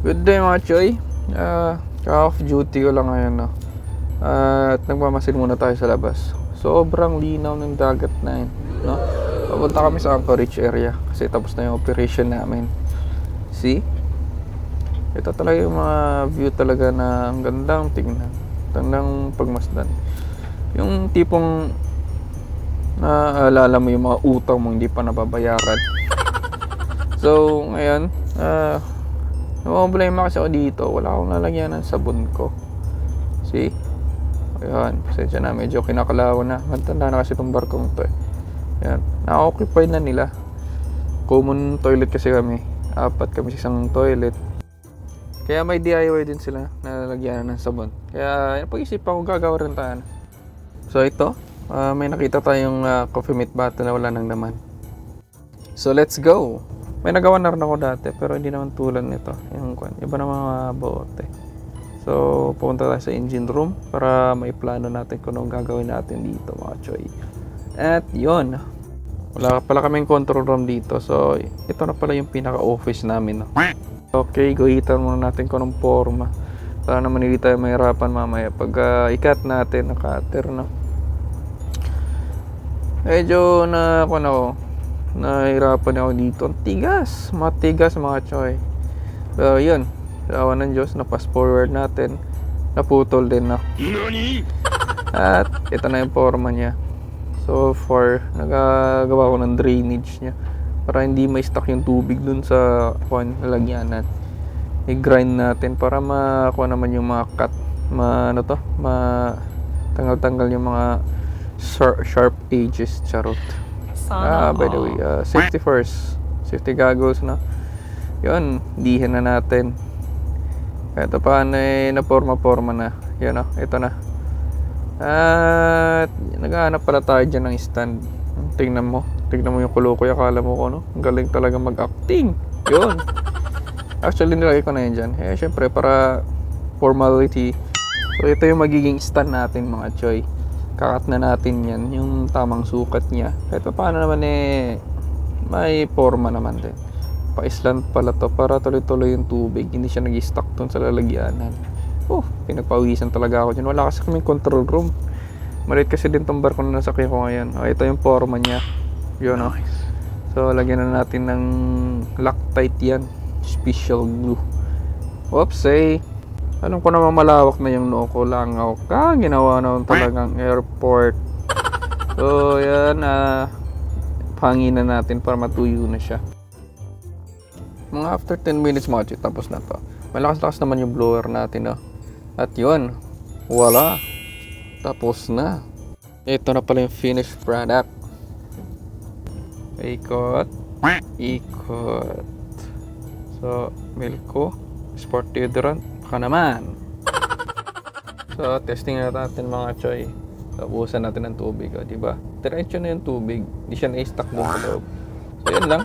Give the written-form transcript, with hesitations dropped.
Good day mga choy. Ka-off duty ko lang ngayon, no? At nagmamasid muna tayo sa labas. Sobrang linaw ng dagat na yun, no? Papunta kami sa Anchorage area kasi tapos na yung operation namin. See? Ito talaga yung mga view talaga na ang gandang tingnan. Gandang pagmasdan. Yung tipong naaalala mo yung mga utang mo hindi pa nababayaran. So, ngayon, problema kasi ako dito, wala akong lalagyan ng sabon ko. See? Ayan, pasensya na, medyo kinakalawan na. Matanda na kasi itong barkong to eh. Ayan, na-occupy na nila. Common toilet kasi kami. 4 kami sa isang toilet. Kaya may DIY din sila na lalagyan ng sabon. Kaya pag-isipan ko gagawa rin tayo. So ito, may nakita tayong coffee mate bottle na wala nang naman. So let's go! May nagawa na rin ako dati pero hindi naman tulad nito. Yung iba na mga bote. So pupunta tayo sa engine room para may plano natin kung anong gagawin natin dito mga choy. At yun, wala pala kaming control room dito. So ito na pala yung pinaka-office namin. No? Okay, guhitan muna natin kung anong forma. Para naman hindi tayo mahirapan mamaya pag ikat natin ang cutter. No? Medyo nahirapan ako dito. Ang tigas, matigas mga choy. Pero yun, sa awan ng Diyos, na-fast forward natin. Naputol din na. At ito na yung forma niya. So far, nagagawa ko ng drainage niya para hindi ma-stuck yung tubig dun sa lalagyanan. I-grind natin para makuha naman yung mga cut. Tanggal-tanggal yung mga sharp edges. Charot. By the way, safety first. Safety goggles na. Yun, dihin na natin. Ito pa na-forma na. Yan o, ito na. At naghahanap pala tayo dyan ng stand. Tingnan mo yung kulo ko. Akala mo ko, no? Ang galing talaga mag-acting. Yun. Actually, nilagay ko na yan dyan. Syempre, para formality. So, ito yung magiging stand natin, mga choy. Kakat na natin yan, yung tamang sukat niya. Kahit paano naman may forma naman din. Pa-island pala to para tuloy-tuloy yung tubig. Hindi siya nag-stuck dun sa lalagyanan. Pinagpawisan talaga ako dyan. Wala kasi kaming control room. Maliit kasi din tong barko na nasakyan ko ngayon. Ito yung forma niya. Yun o. So, lagyan na natin ng Loctite yan. Special glue. Oops, alam ko naman malawak na yung noo ko lang ako. Ginawa na talagang airport. So, yan. Pangin na natin para matuyo na siya. Mga after 10 minutes mga chit, tapos na to. Malakas-lakas naman yung blower natin. No? At yun. Wala. Tapos na. Ito na pala yung finished product. Ikot. So, Milko. Sport deodorant. Baka naman. So, testing na natin mga choy. Tapusan natin ng tubig, diba? Diretso na yung tubig. Hindi siya na-stuck doon sa loob. So, yun lang.